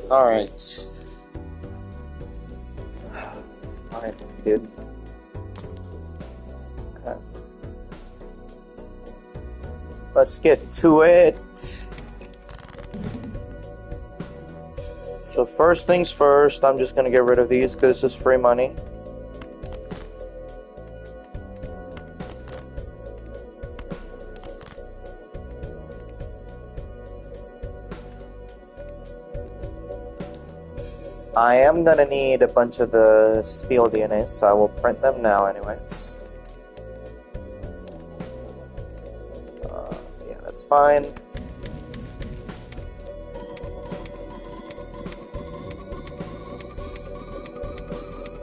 Alright. Fine, dude. Okay. Let's get to it. So first things first, I'm just gonna get rid of these because this is free money. I am gonna need a bunch of the steel DNA, so I will print them now anyways. Yeah, that's fine.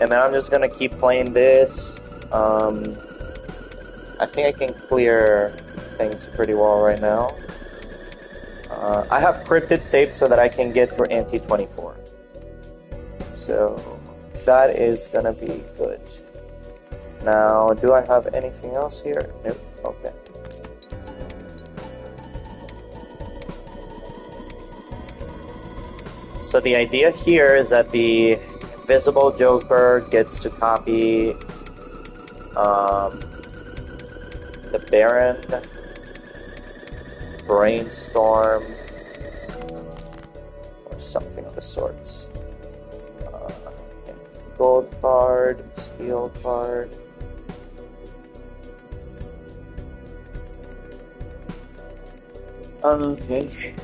And then I'm just gonna keep playing this. I think I can clear things pretty well right now. I have cryptid saved so that I can get through anti-24. So that is gonna be good. Now, do I have anything else here? Nope. Okay. So the idea here is that the Invisible Joker gets to copy the Baron, Brainstorm, or something of the sorts. Gold card, steel card. Okay.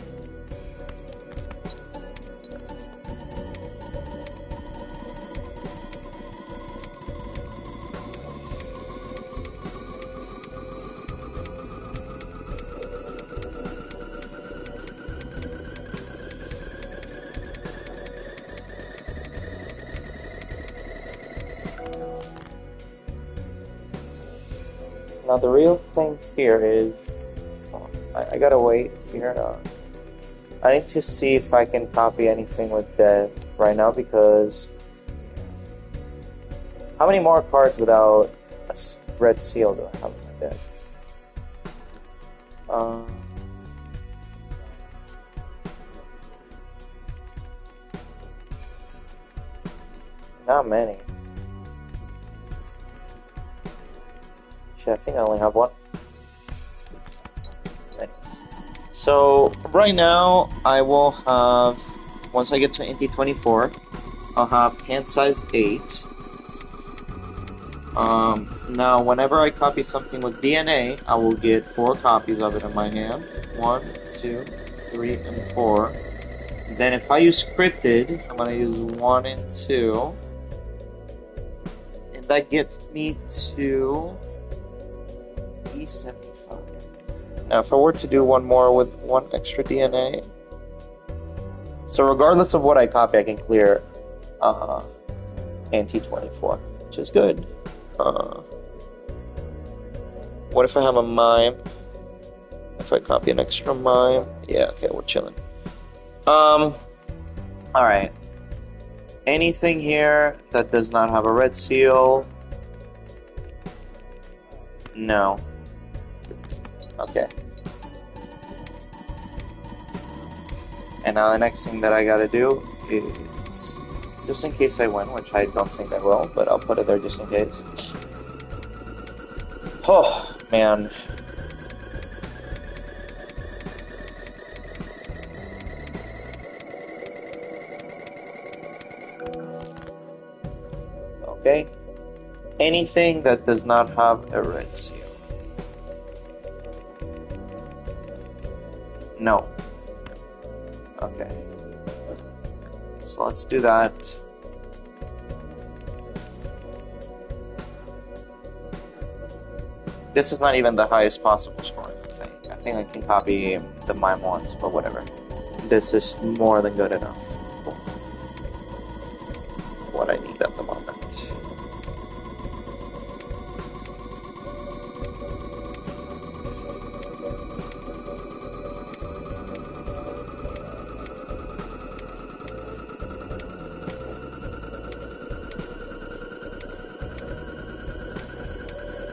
Now the real thing here is, I gotta wait here. I need to see if I can copy anything with death right now because how many more cards without a red seal do I have in my deck? Not many. I think I only have one. Anyways. So right now I will have, once I get to NT24, I'll have hand size 8. Now whenever I copy something with DNA, I will get 4 copies of it in my hand. 1, 2, 3, and 4. Then if I use scripted, I'm gonna use 1 and 2. And that gets me to E75. Now, if I were to do one more with 1 extra DNA, so regardless of what I copy, I can clear anti-24, which is good. What if I have a mime? If I copy an extra mime, yeah, okay, we're chilling. All right. Anything here that does not have a red seal? No. Okay. And now the next thing that I gotta do is, just in case I win, which I don't think I will, but I'll put it there just in case. Oh, man. Okay. Anything that does not have a red seal. No. Okay. So let's do that. This is not even the highest possible scoring thing. I think I can copy the mime ones, but whatever. This is more than good enough. What I need at the moment.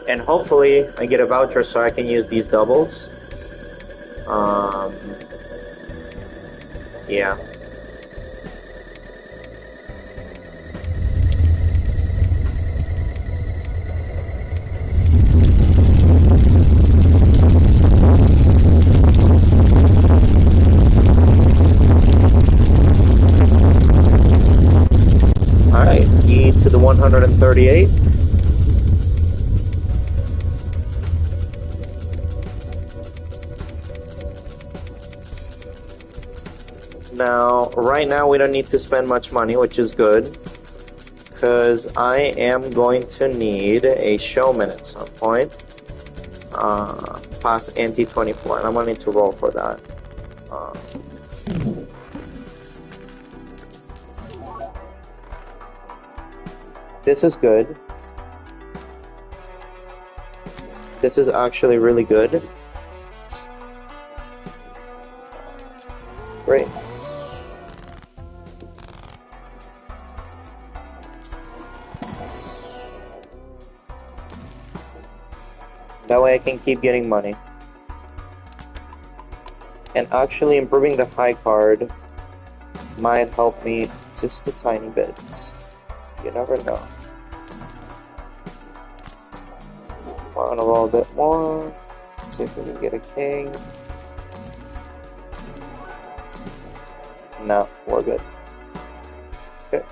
And hopefully I get a voucher so I can use these doubles. Yeah. Alright, E to the 138. Now, right now we don't need to spend much money, which is good, because I am going to need a showman at some point, past ante 24, and I'm going to need to roll for that. This is good. This is actually really good. Great. That way I can keep getting money. And actually improving the high card might help me just a tiny bit. You never know. Want to roll a bit more. See if we can get a king. No, we're good. Okay.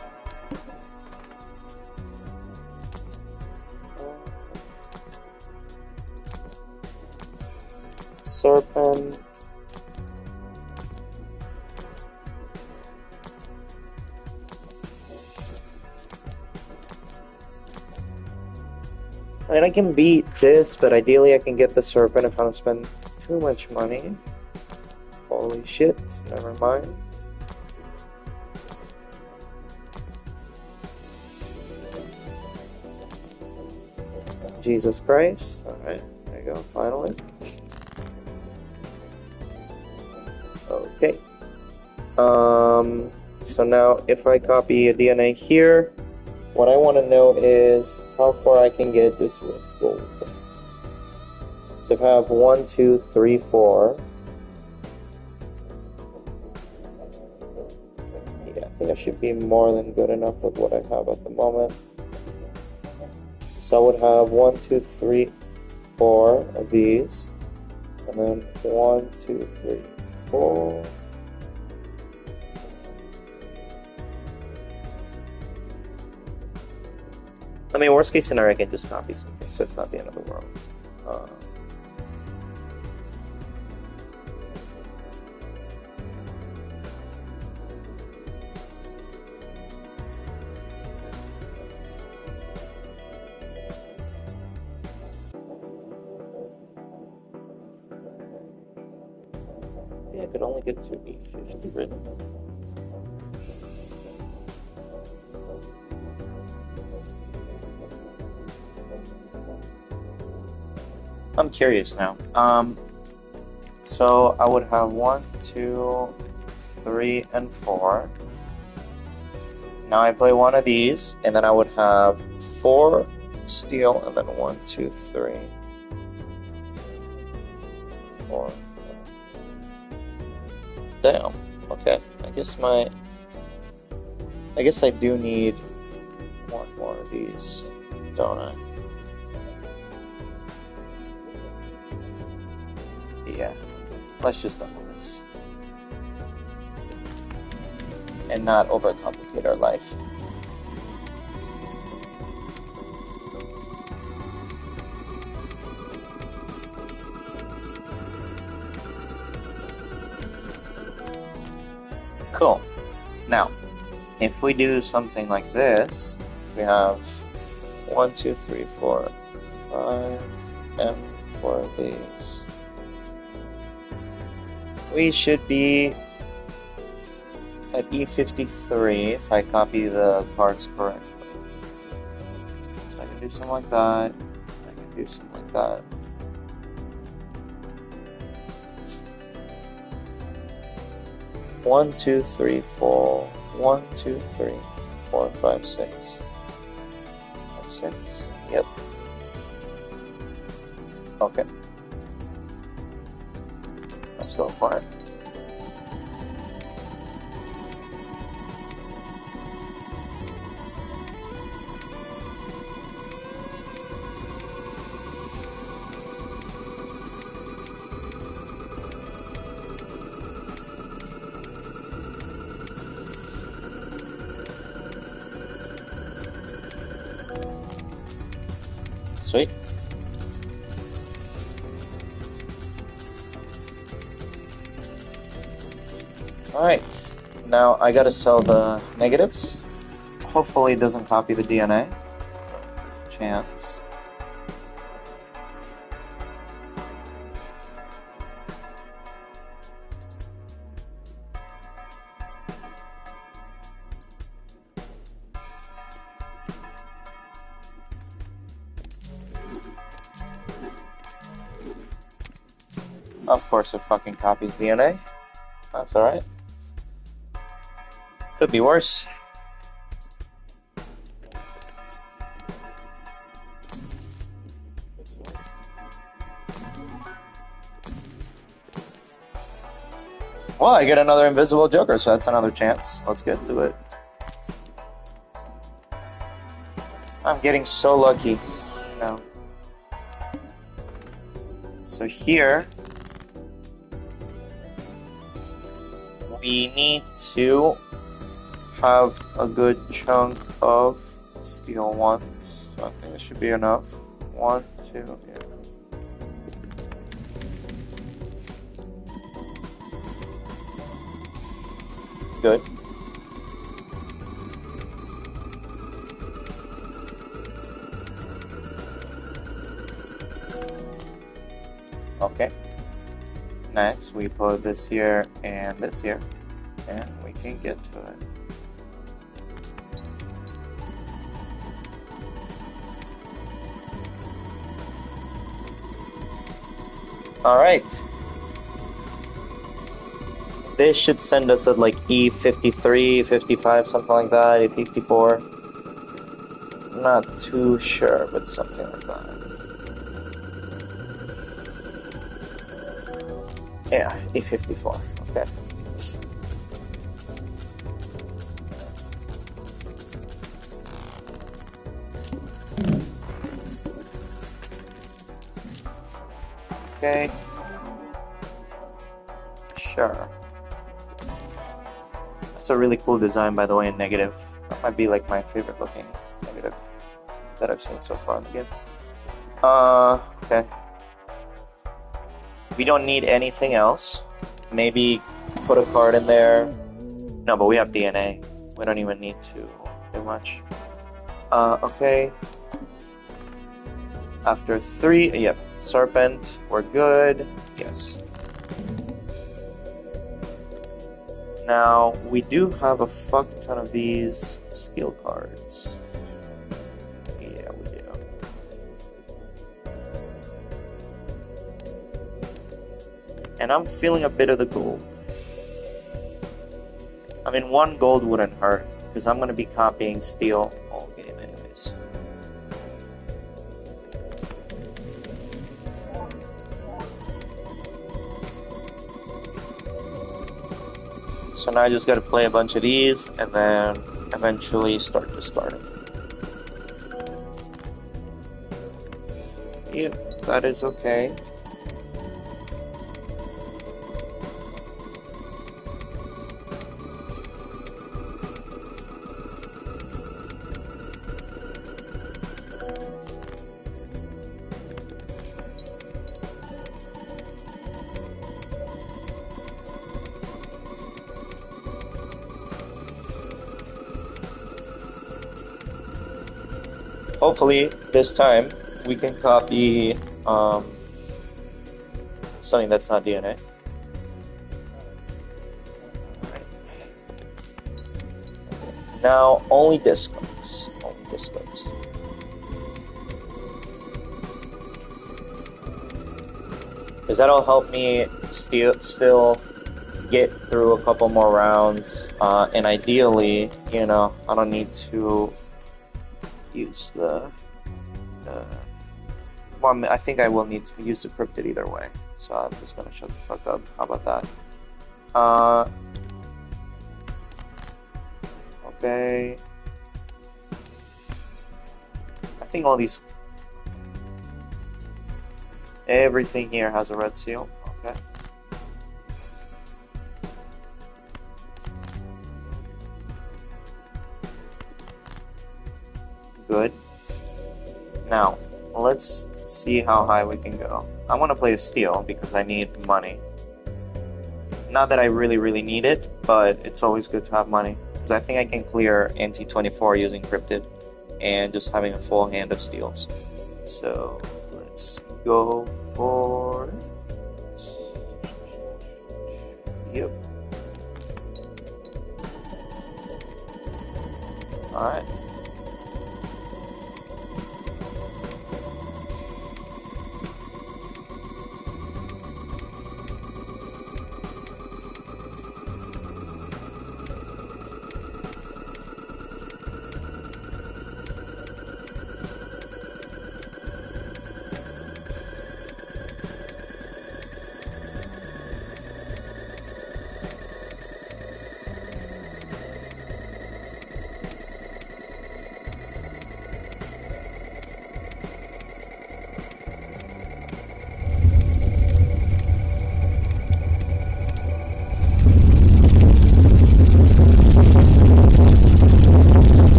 Serpent. I mean, I can beat this, but ideally I can get the serpent if I don't spend too much money. Holy shit, never mind. Jesus Christ. Alright, there you go, finally. Okay. So now if I copy a DNA here, what I want to know is how far I can get this with gold. So if I have 1, 2, 3, 4. Yeah, I think I should be more than good enough with what I have at the moment. So I would have 1, 2, 3, 4 of these. And then 1, 2, 3, 4. I mean, worst case scenario, I can just copy something, so it's not the end of the world. Yeah, I could only get to E50 written. I'm curious now. So I would have 1, 2, 3, and 4. Now I play one of these, and then I would have 4 steel, and then 1, 2, 3, 4. Damn. Okay. I guess I do need one more of these, don't I? Yeah, let's just double this and not overcomplicate our life. Cool. Now, if we do something like this, we have 1, 2, 3, 4, 5, and 4 of these. We should be at E53 if I copy the parts correctly. So I can do something like that. I can do something like that. One, two, three, four. 1, 2, 3, 4, 5, 6. 5, 6. Yep. Okay. Let's go for it. Sweet. Alright, now I gotta sell the negatives. Hopefully it doesn't copy the DNA. Chance. Of course it fucking copies DNA. That's alright. Could be worse. Well, I get another invisible joker, so that's another chance. Let's get to it. I'm getting so lucky now. So here we need to have a good chunk of steel ones. So I think this should be enough. 1, 2, yeah. Good. Okay. Next, we put this here and this here, and we can get to it. All right. This should send us at like E53, 55, something like that, E54. Not too sure, but something like that. Yeah, E54, okay. Okay. Sure. That's a really cool design, by the way, in negative. That might be like my favorite looking negative that I've seen so far in the game. Okay. We don't need anything else. Maybe put a card in there. No, but we have DNA. We don't even need to do much. Okay. After 3, yep, Serpent, we're good. Yes. Now, we do have a fuck ton of these skill cards. Yeah, we do. And I'm feeling a bit of the gold. I mean, 1 gold wouldn't hurt, because I'm going to be copying steel all game anyways. So now I just gotta play a bunch of these, and then eventually start discarding. Yep, that is okay. Hopefully, this time, we can copy something that's not DNA. Now, only discards. Only discards. Because that'll help me still get through a couple more rounds. And ideally, you know, I don't need to use the Well, I think I will need to use the cryptid either way, so I'm just gonna shut the fuck up. How about that? Okay. I think everything here has a red seal. Okay. Good. Now, let's see how high we can go. I want to play a steal because I need money. Not that I really need it, but it's always good to have money. Because I think I can clear NT24 using cryptid and just having a full hand of steals. So let's go for it. Yep. Alright.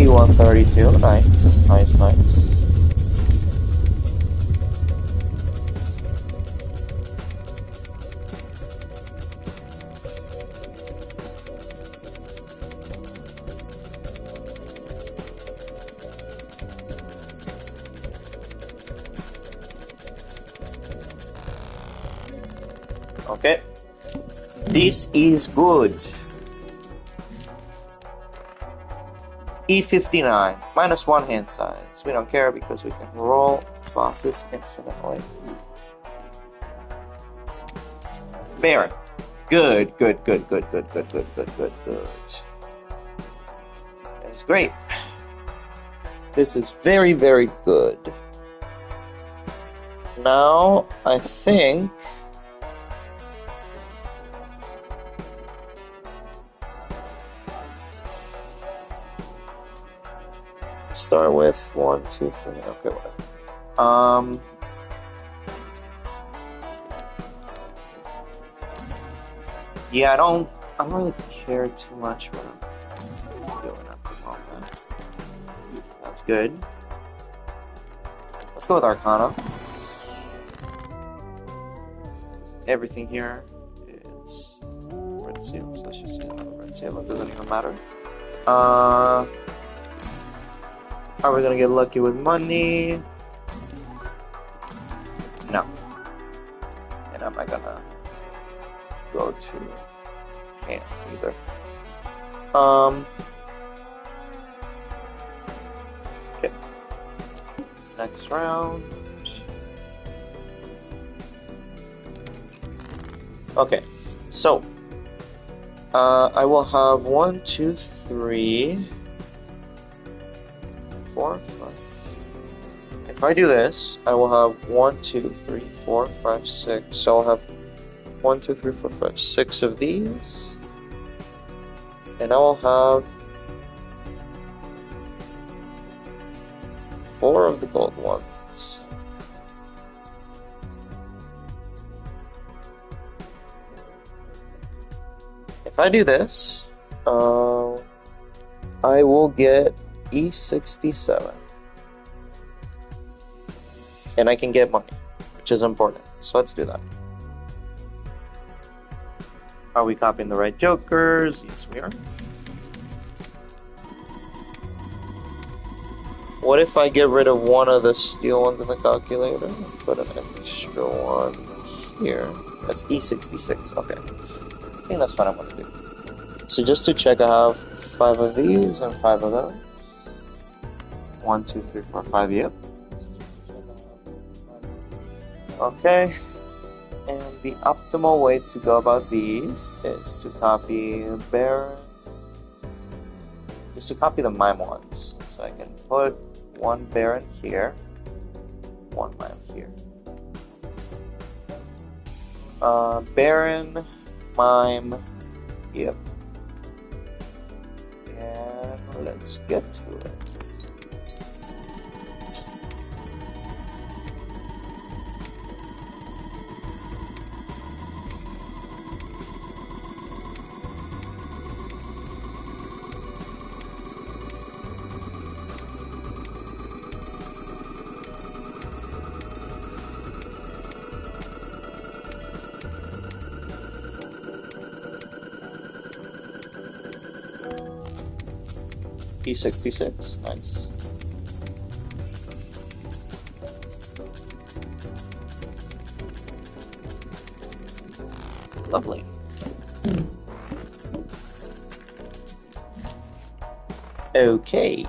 E132, nice. Okay. This is good. E59, -1 hand size. We don't care because we can roll bosses infinitely. Baron. Good. That's great. This is very good. Now, I think start with 1, 2, 3. Okay, whatever. Yeah, I don't really care too much what I'm doing at the moment. That's good. Let's go with Arcana. Everything here is red seal, so let's just do another red seal. It doesn't even matter. Are we gonna get lucky with money? No. And I'm not gonna go to hand either. Okay. Next round. Okay. So I will have 1, 2, 3, 4, 5. If I do this, I will have 1, 2, 3, 4, 5, 6. So I'll have 1, 2, 3, 4, 5, 6 of these. And I will have 4 of the gold ones. If I do this, I will get E67. And I can get money, which is important. So let's do that. Are we copying the right jokers? Yes, we are. What if I get rid of one of the steel ones in the calculator? Put an extra one here. That's E66. Okay. I think that's what I'm going to do. So just to check, I have 5 of these and 5 of those. 1, 2, 3, 4, 5. Yep. Okay. And the optimal way to go about these is to copy Baron is to copy the mime ones. So I can put one Baron here, one mime here. Baron, mime, yep. And let's get to it. P66, nice. Lovely. Okay.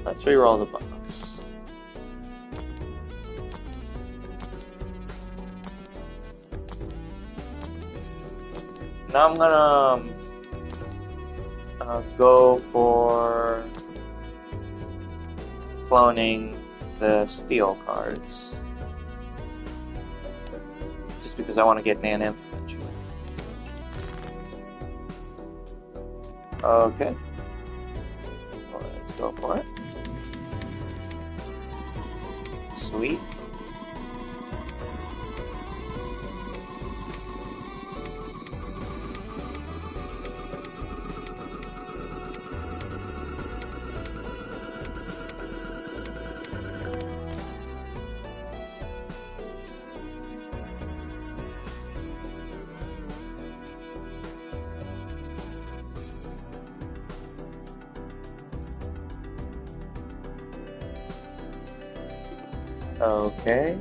Let's reroll the box. Now I'm gonna go for cloning the steel cards, just because I want to get naninf eventually. Okay, let's go for it. Sweet. Okay.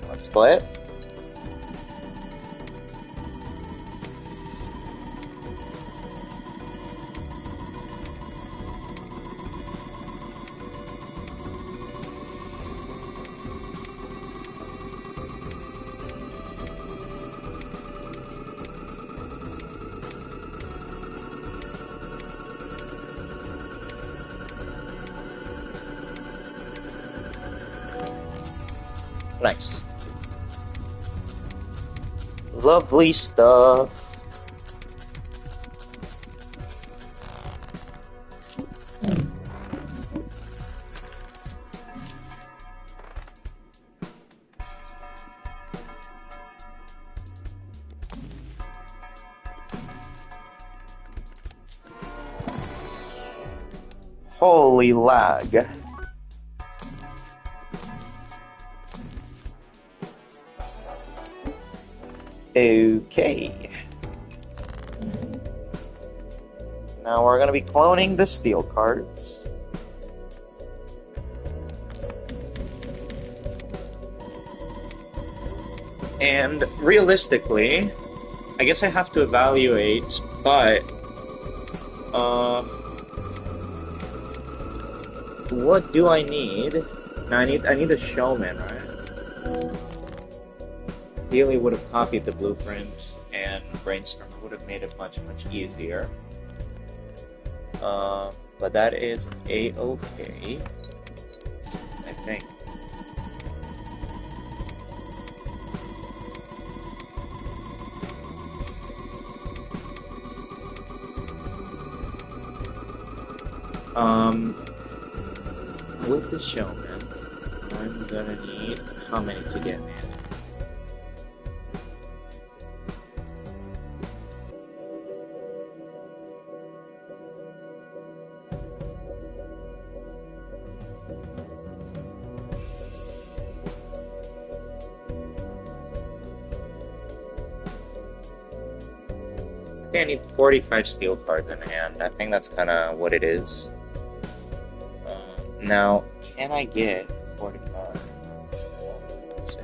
Let's split. Nice. Lovely stuff. Holy lag. Okay. Now we're going to be cloning the steel cards. And realistically, I guess I have to evaluate, but what do I need? Now I need a showman, right? Ideally would have copied the blueprint and brainstorm would have made it much easier. But that is a-okay, I think. With the showman, I'm gonna need how many to get in? think I need 45 steel cards in hand. I think that's kind of what it is. Now, can I get 45? Let's see.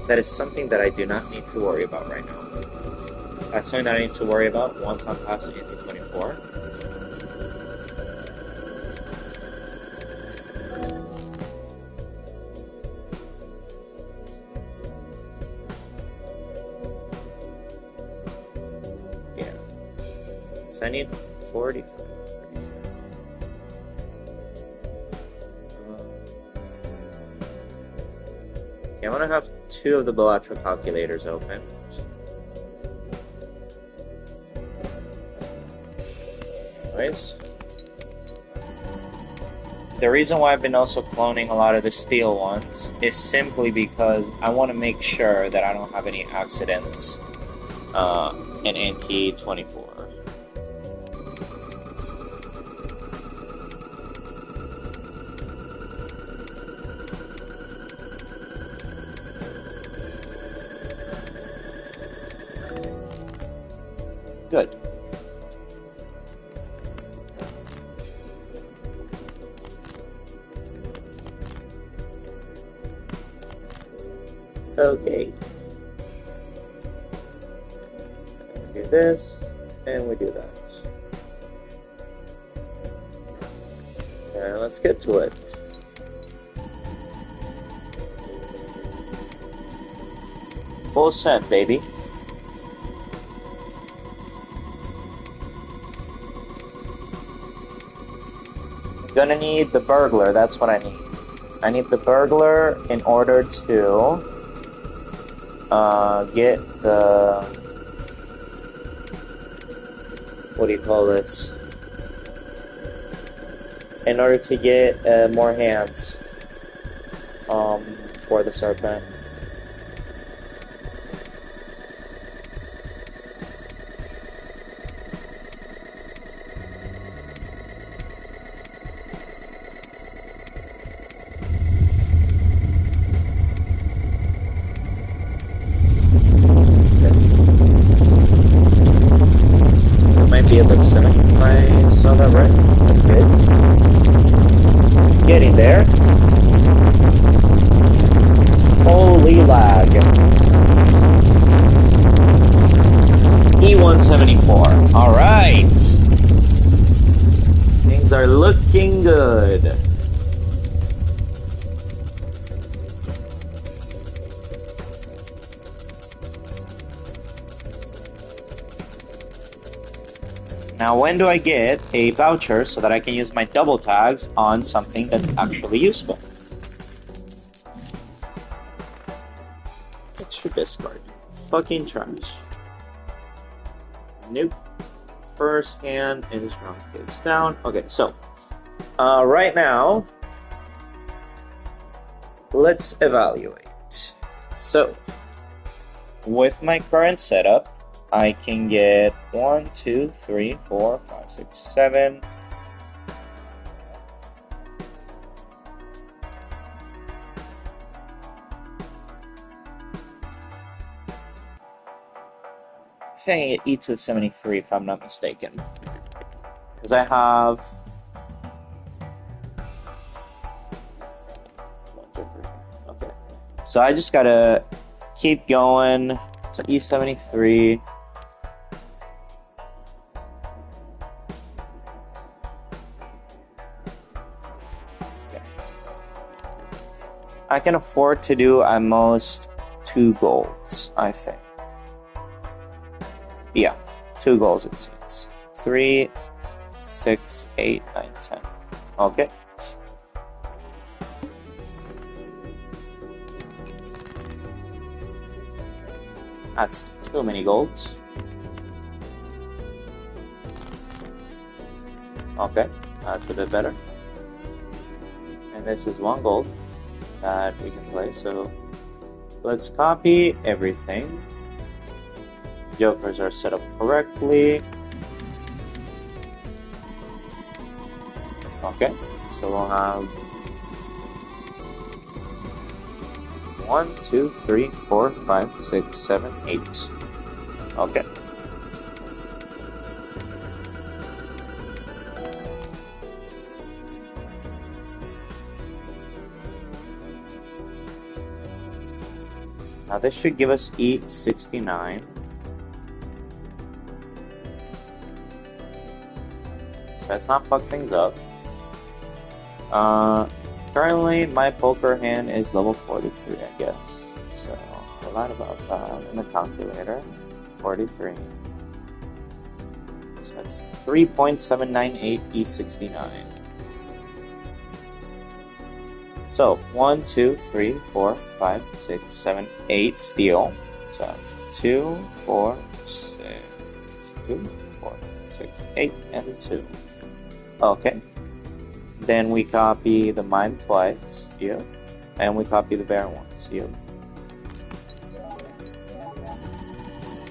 That is something that I do not need to worry about right now. That's something that I need to worry about once I'm past NT 24. Yeah. So I need 45. Okay, I want to have 2 of the bilateral calculators open. Anyways, the reason why I've been also cloning a lot of the steel ones is simply because I want to make sure that I don't have any accidents in NT24. Good. Okay. We do this, and we do that. And let's get to it. Full set, baby. Gonna need the burglar, that's what I need. I need the burglar in order to get the, what do you call this? In order to get more hands for the serpent. Be a Luxemic if I saw that right. That's good. Getting there. Holy lag. E174. Alright. Things are looking good. Now, when do I get a voucher so that I can use my double tags on something that's actually useful? Extra discard. Fucking trash. Nope. First hand is round face down. Okay, so right now, let's evaluate. So, with my current setup, I can get 1, 2, 3, 4, 5, 6, 7. I think I get E to the 73 if I'm not mistaken. Because I have... Okay. So I just gotta keep going. So E73. I can afford to do at most 2 golds, I think. Yeah, 2 golds it seems. 3, 6, 8, 9, 10. Okay. That's too many golds. Okay, that's a bit better. And this is 1 gold that we can play, so let's copy everything. Jokers are set up correctly. Okay, So we'll have 1, 2, 3, 4, 5, 6, 7, 8. Okay. Now this should give us E69. So let's not fuck things up. Currently my poker hand is level 43, I guess. So a lot about that in the calculator. 43. So that's 3.798 E69. So 1, 2, 3, 4, 5, 6, 7, 8 steel. So 2, 4, 6, 2, 4, 6, 8, and 2. Okay. Then we copy the mine twice. Yep. And we copy the bear once. Yep.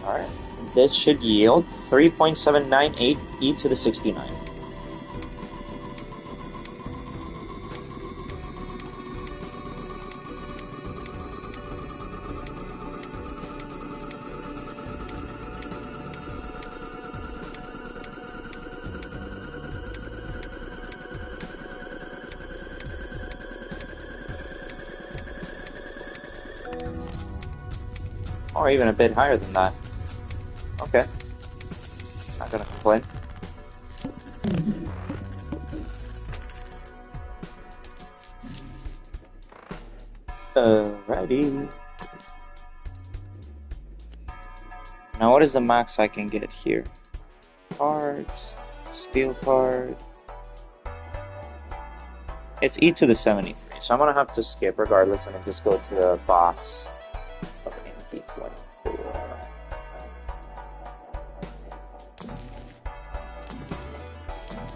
Alright. This should yield 3.798 e to the 69. Or even a bit higher than that. Okay. Not gonna complain. Alrighty. Now what is the max I can get here? Cards, steel card. It's e to the 73, so I'm gonna have to skip regardless and then just go to the boss of NT24.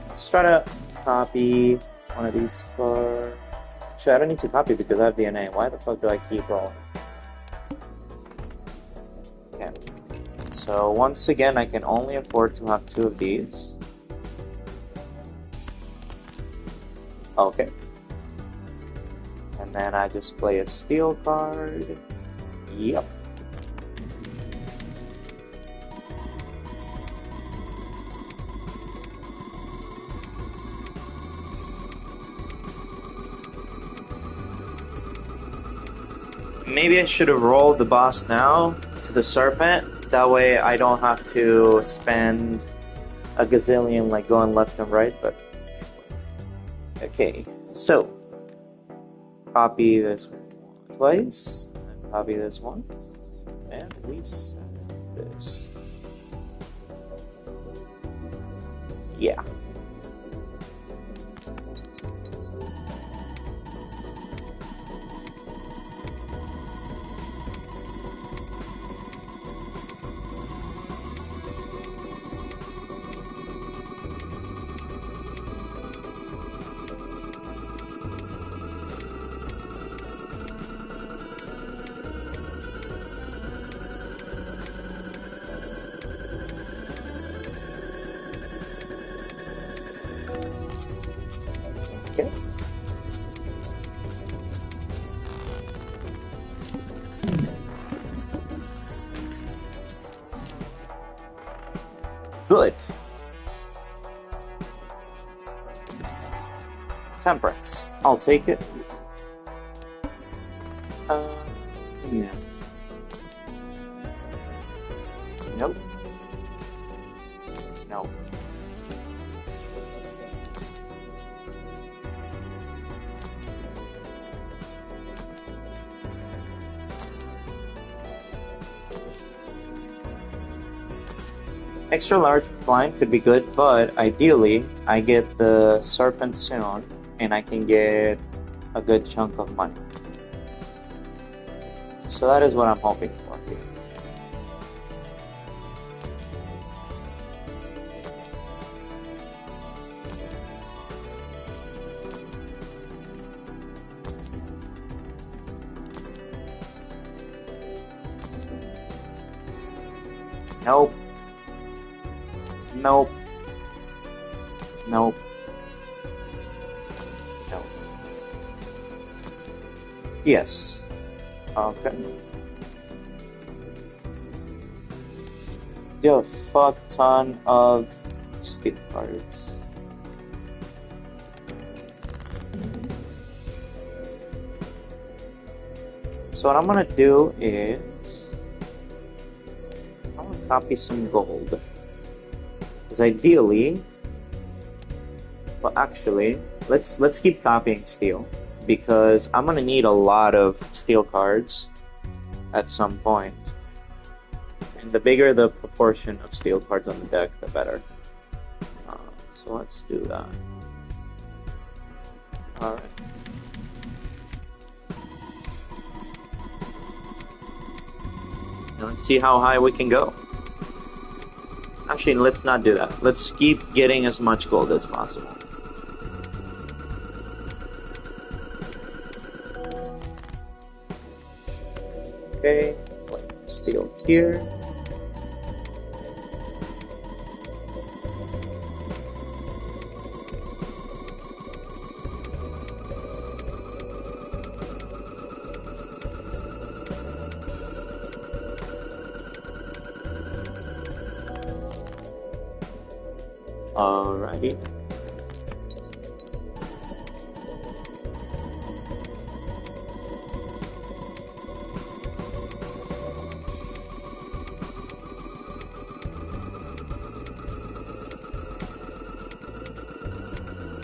Let's try to copy one of these cards. Actually, I don't need to copy because I have DNA. Why the fuck do I keep rolling? Okay. So once again, I can only afford to have 2 of these. Okay. And then I just play a steel card. Yep. Maybe I should have rolled the boss now to the serpent. That way I don't have to spend a gazillion like going left and right, but okay. So copy this twice, and copy this once, and we send this. Yeah. Okay. Good. Temperance. I'll take it. No. Nope. No. Extra large blind could be good, but ideally I get the serpent soon and I can get a good chunk of money. So that is what I'm hoping for here. Nope. Nope. Nope. No. Yes. Okay. You have a fuck ton of steel cards. So what I'm gonna do is I'm gonna copy some gold. Because ideally, well, actually, let's keep copying steel because I'm gonna need a lot of steel cards at some point. And the bigger the proportion of steel cards on the deck, the better. So let's do that. All right. Let's see how high we can go. Actually, let's not do that. Let's keep getting as much gold as possible. Okay, steel here. Alrighty.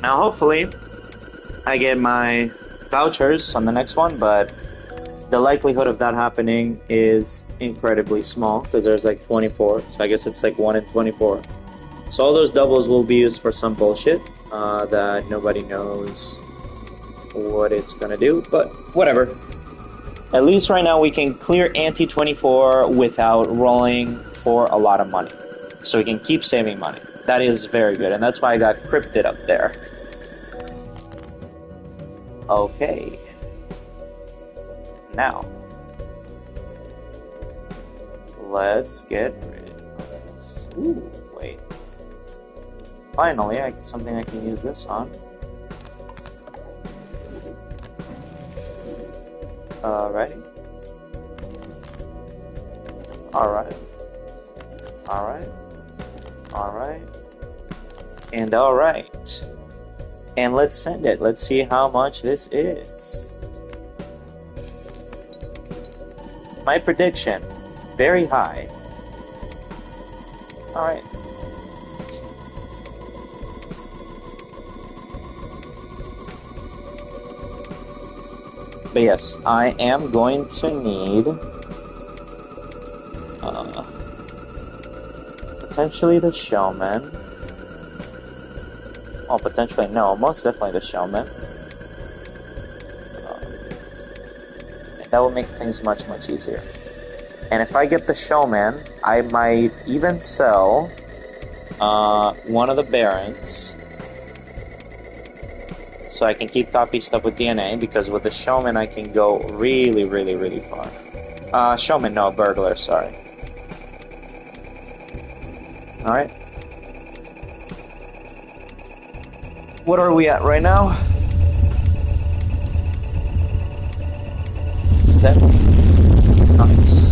Now hopefully I get my vouchers on the next one, but the likelihood of that happening is incredibly small because there's like 24, so I guess it's like 1 in 24. So all those doubles will be used for some bullshit that nobody knows what it's gonna do, but whatever. At least right now we can clear ante 24 without rolling for a lot of money. So we can keep saving money. That is very good, and that's why I got cryptid up there. Okay. Now, let's get rid of this. Ooh, wait. Finally, something I can use this on. Alrighty. Alright. Alright. Alright. And alright. And let's send it. Let's see how much this is. My prediction, very high. Alright. But yes, I am going to need potentially the showman. Oh, potentially no, most definitely the showman. That will make things much, much easier. And if I get the showman, I might even sell one of the barons so I can keep copy stuff with DNA, because with the showman I can go really, really, really far. Showman, no, burglar, sorry. Alright. What are we at right now? 70. Nice.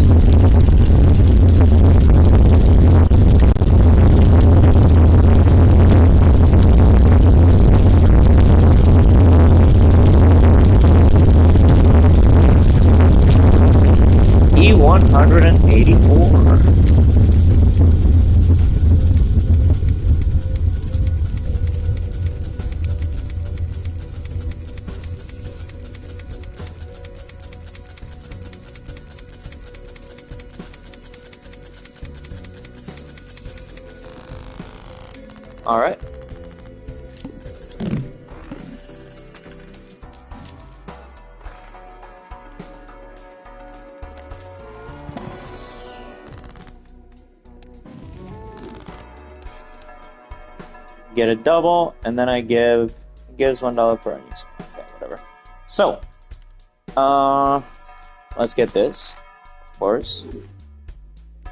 E184. All right. Get a double, and then I gives $1 per unuse. Okay, whatever. So, let's get this. Of course,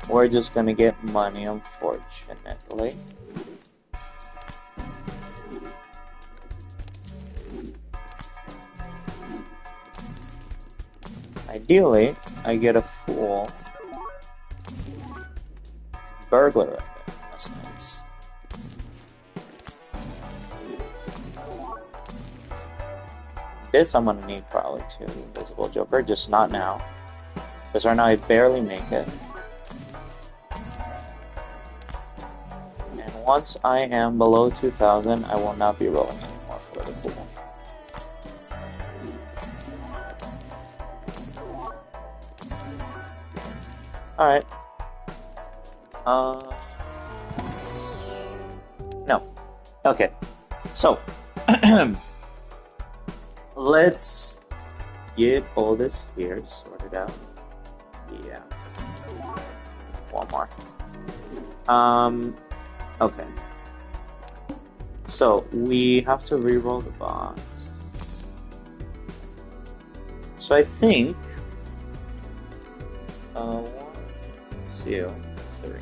we're just gonna get money, unfortunately. Ideally, I get a full burglar right there. That's nice. This I'm gonna need probably too, the Invisible Joker, just not now. Because right now I barely make it. And once I am below 2,000, I will not be rolling anymore for the Fool. Alright. No. Okay. So, let's get all this here sorted out. Yeah. One more. Okay. So, we have to re-roll the box. So I think... 1, 2, 3.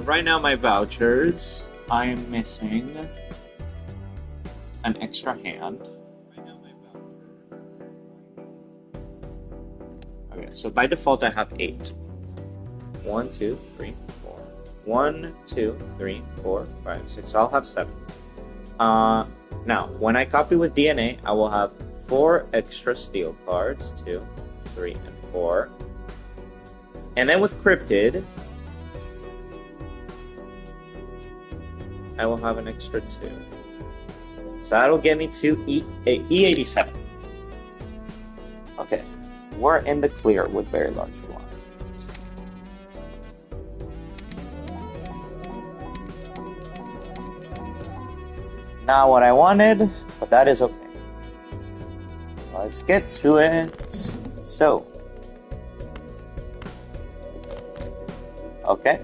Right now my vouchers, I am missing an extra hand. Okay, so by default I have 8. 1, 2, 3, 4. 1, 2, 3, 4, 5, 6. So I'll have 7. Now, when I copy with DNA, I will have 4 extra steel cards. 2, 3, and 4. And then with Cryptid, I will have an extra 2. So that'll get me to E87. Okay, we're in the clear with very large blinds. Not what I wanted, but that is okay. Let's get to it. So, okay.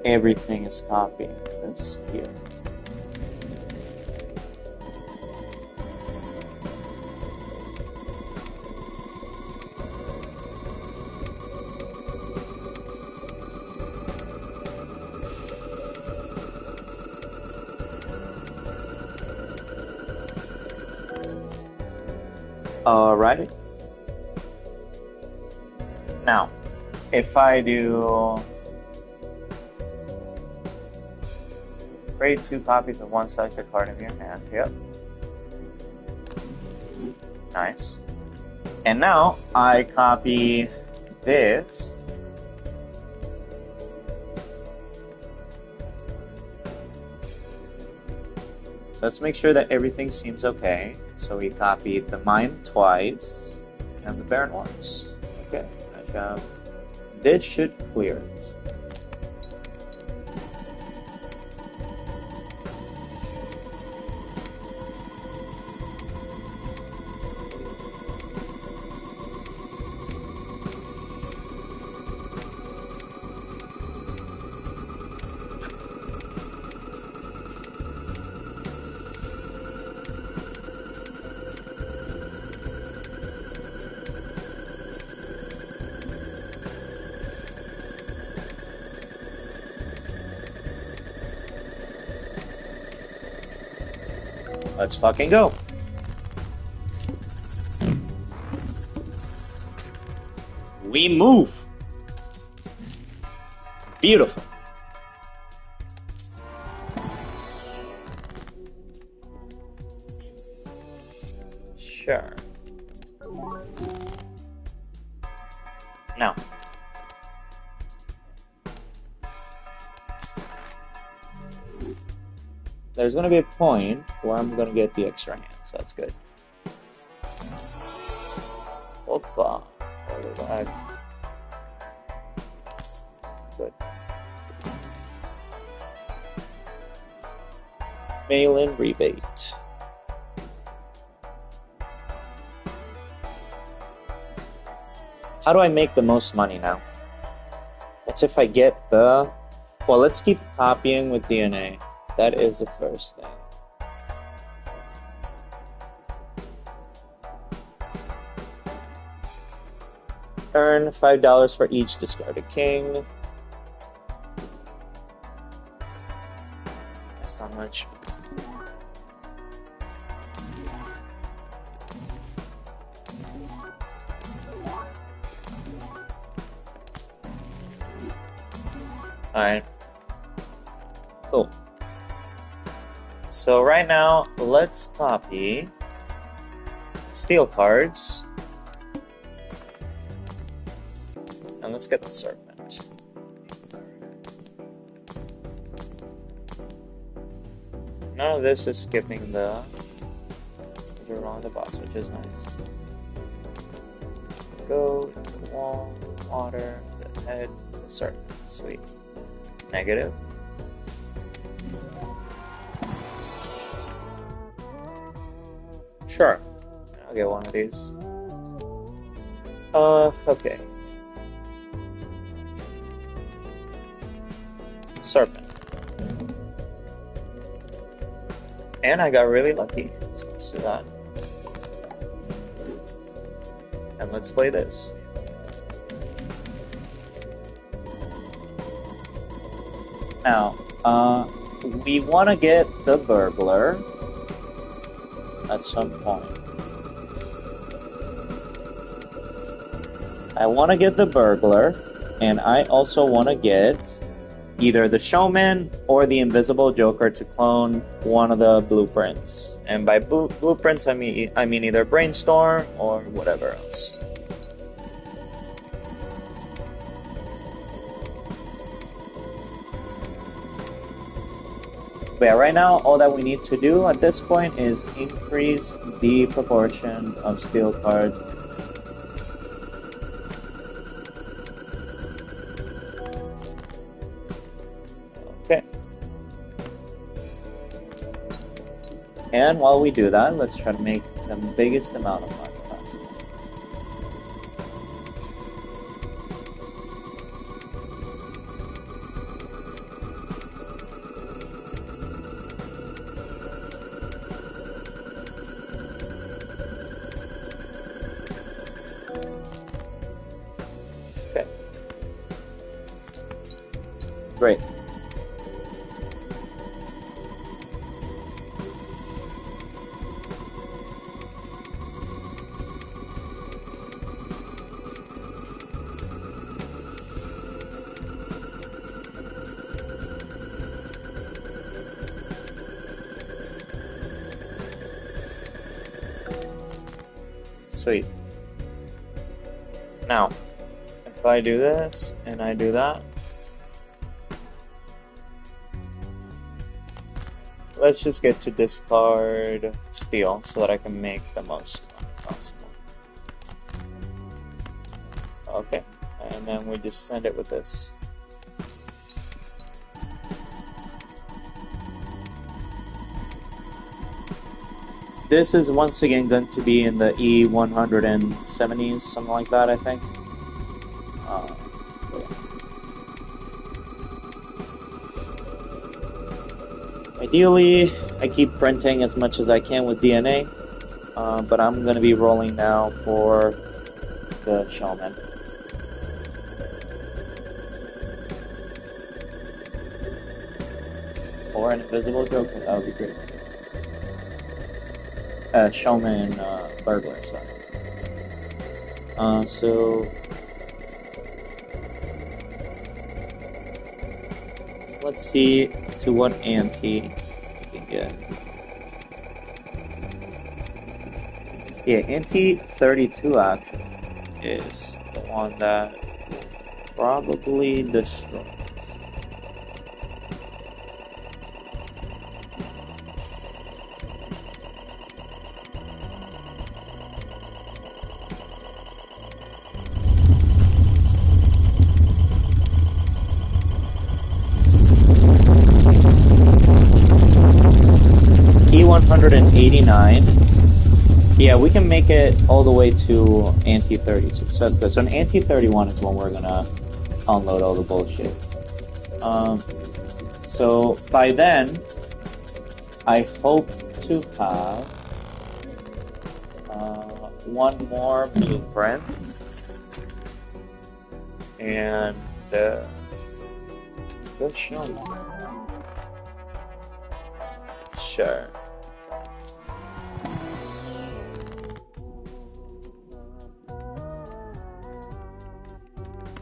Everything is copying this here. Alrighty. Now, if I do create 2 copies of one selected card in your hand, yep. Nice. And now I copy this. So let's make sure that everything seems okay. So we copied the Mime twice and the Baron once. Okay, nice job. This should clear it. Let's fucking go. We move. Beautiful. Sure. Now. There's going to be a point where I'm going to get the extra hand, so that's good. Opa. Good. Mail-in rebate. How do I make the most money now? That's if I get the... Well, let's keep copying with DNA. That is the first thing. Earn $5 for each discarded king. That's not much. Alright. Cool. So right now, let's copy steel cards. And let's get the serpent. None of this is skipping the around the boss, which is nice. Go, the wall, water, the head, the serpent. Sweet. Negative. Sure. I'll get one of these. Okay. Serpent. And I got really lucky. So let's do that. And let's play this. Now, we want to get the burglar at some point. I want to get the burglar, and I also want to get either the showman or the invisible joker to clone one of the blueprints. And by blueprints, I mean either brainstorm or whatever else. But yeah, right now, all that we need to do at this point is increase the proportion of steel cards. Okay. And while we do that, let's try to make the biggest amount of money possible. Okay. Great. Sweet. Now, if I do this and I do that, let's just get to discard steel so that I can make the most money possible. Okay, and then we just send it with this. This is once again going to be in the E170s, something like that, I think. Yeah. Ideally, I keep printing as much as I can with DNA, but I'm going to be rolling now for the showman. Or an invisible joker, that would be great. Showman burglar, sorry. So let's see to what ante we can get. Yeah, ante 32 actually is the one that probably destroys. E189. Yeah, we can make it all the way to ante 32. So that's good. So an ante 31 is when we're gonna unload all the bullshit. So by then, I hope to have one more blueprint and good show me. Sure.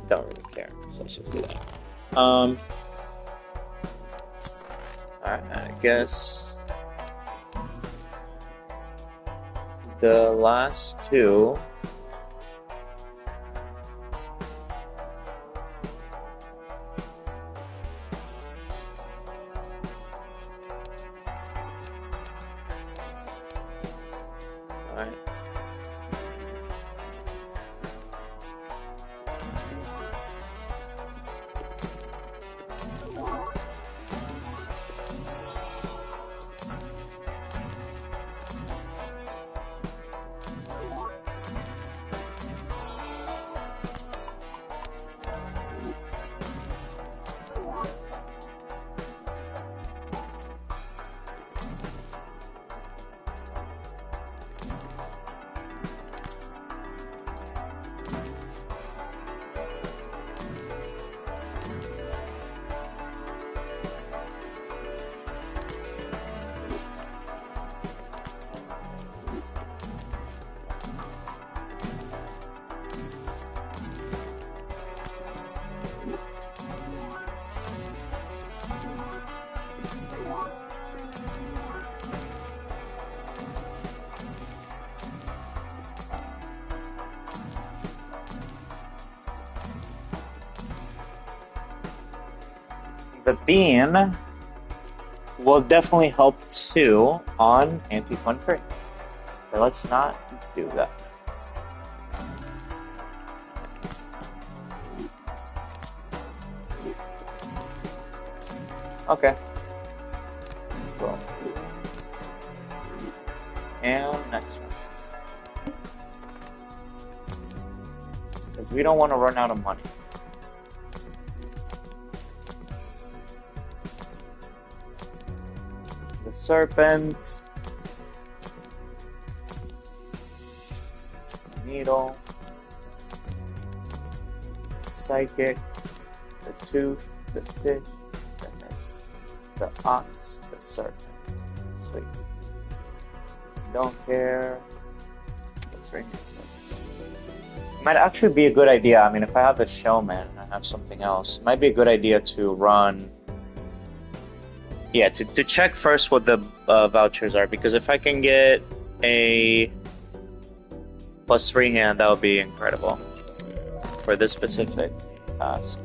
Don't really care. So let's just do that. Alright, I guess the last two. Alright. The bean will definitely help too on anti-23. So let's not do that. Okay. Let's go. And next one. Because we don't want to run out of money. The serpent. The needle. The psychic. The tooth. The fish. The ox. The serpent. Sweet. Don't care. What's right here? Might actually be a good idea. I mean, if I have the showman and I have something else, it might be a good idea to run. Yeah, to check first what the vouchers are, because if I can get a +3 hand, that would be incredible for this specific task.